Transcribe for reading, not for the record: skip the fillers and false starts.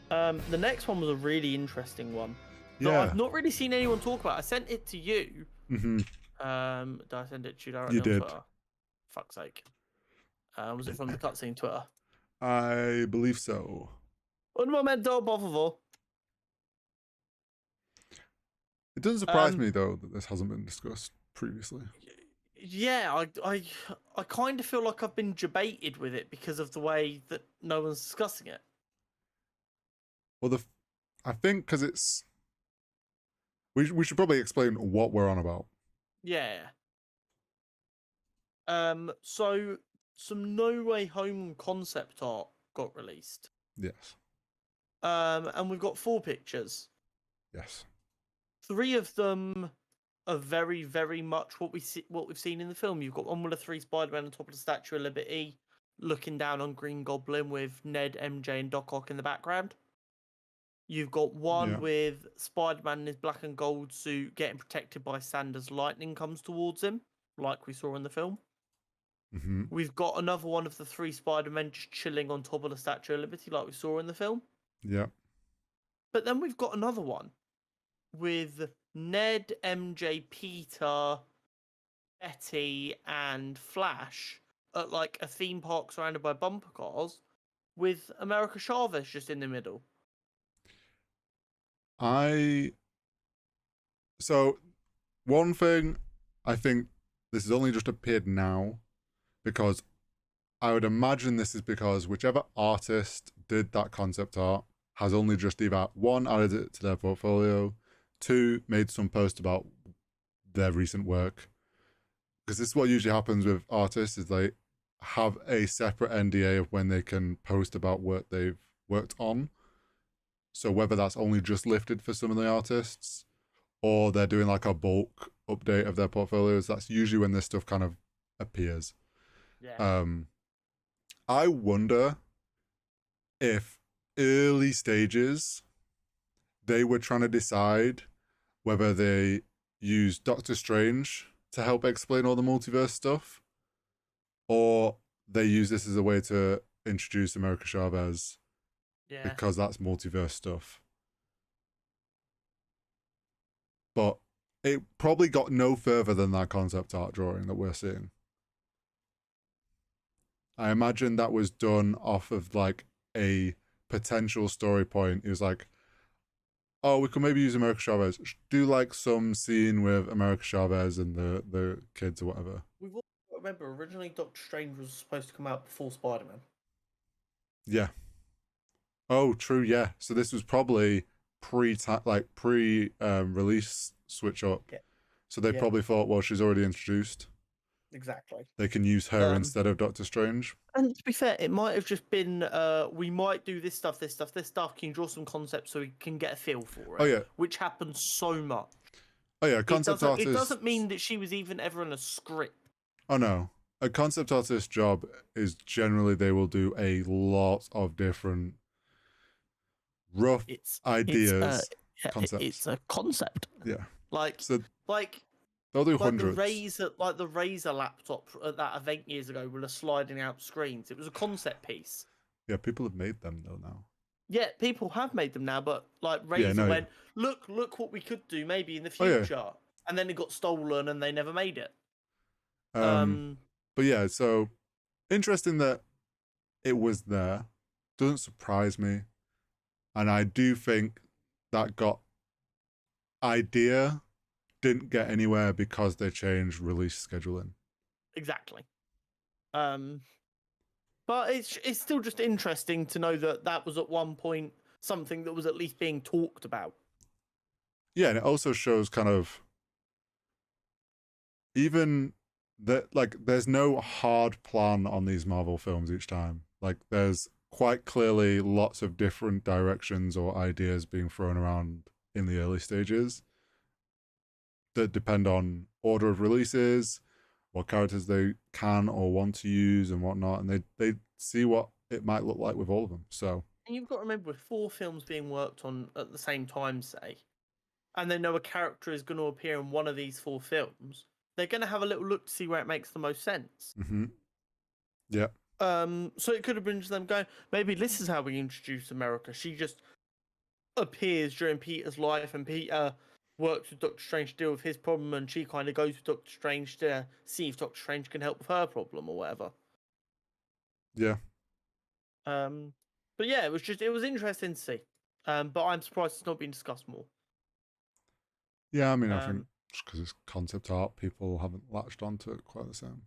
The next one was a really interesting one that Yeah. I've not really seen anyone talk about. I sent it to you. Mm-hmm. Did I send it to you directly You on did. Twitter? Fuck's sake. Was it from the cutscene Twitter? I believe so. Un momento, por favor. It doesn't surprise me though that this hasn't been discussed previously. Yeah, I kind of feel like I've been debated with it because of the way that no one's discussing it. Well, I think because it's we should probably explain what we're on about. Yeah. So some No Way Home concept art got released. Yes. And we've got 4 pictures. Yes. 3 of them are very, very much what we've seen in the film. You've got one with the 3 Spider-Man on top of the Statue of Liberty, looking down on Green Goblin with Ned, MJ, and Doc Ock in the background. You've got one with Spider-Man in his black and gold suit getting protected by Sanders' lightning comes towards him, like we saw in the film. Mm-hmm. We've got another one of the 3 Spider-Men just chilling on top of the Statue of Liberty, like we saw in the film. Yeah. But then we've got another one with Ned, MJ, Peter, Betty, and Flash at like a theme park surrounded by bumper cars with America Chavez just in the middle. So one thing, I think this has only just appeared now because I would imagine this is because whichever artist did that concept art has only just either 1, added it to their portfolio, 2, made some post about their recent work. Because this is what usually happens with artists is they have a separate NDA of when they can post about work they've worked on. So whether that's only just lifted for some of the artists or they're doing like a bulk update of their portfolios, that's usually when this stuff kind of appears. Yeah. I wonder if early stages they were trying to decide whether they use Doctor Strange to help explain all the multiverse stuff or they use this as a way to introduce America Chavez because that's multiverse stuff. But it probably got no further than that concept art drawing that we're seeing. I imagine that was done off of like a potential story point. It was like, oh, we could maybe use America Chavez. Do like some scene with America Chavez and the kids or whatever. We've all remember originally Doctor Strange was supposed to come out before Spider-Man. Yeah. Oh, true. Yeah. So this was probably pre-release switch up. Yeah. So they probably thought, well, she's already introduced. Exactly. They can use her instead of Doctor Strange. And to be fair, it might have just been, we might do this stuff. Can you draw some concepts so we can get a feel for it? Oh, yeah. Which happens so much. Oh, yeah. Concept artist. It doesn't mean that she was even ever in a script. Oh, no. A concept artist's job is generally they will do a lot of different rough ideas. Concepts. It's a concept. Yeah. Like they'll do like hundreds. The Razer laptop at that event years ago with the sliding out screens. It was a concept piece. Yeah, people have made them though now. Yeah, people have made them now, but like Razer went, look what we could do maybe in the future, and then it got stolen and they never made it. But yeah, so interesting that it was there. Doesn't surprise me, and I do think that idea didn't get anywhere because they changed release scheduling. Exactly. But it's still just interesting to know that was at one point something that was at least being talked about. Yeah, and it also shows kind of even that like there's no hard plan on these Marvel films each time. Like there's quite clearly lots of different directions or ideas being thrown around in the early stages that depend on order of releases, what characters they can or want to use and whatnot, and they see what it might look like with all of them. So, and you've got to remember, with 4 films being worked on at the same time, say, and they know a character is going to appear in one of these 4 films, they're going to have a little look to see where it makes the most sense. Mm-hmm. Yeah. So it could have been just them going, maybe this is how we introduce America. She just appears during Peter's life, and Peter works with Doctor Strange to deal with his problem, and she kind of goes with Doctor Strange to see if Doctor Strange can help with her problem or whatever. Yeah. But yeah, it was interesting to see. But I'm surprised it's not been discussed more. Yeah, I mean, I think just because it's concept art, people haven't latched onto it quite the same.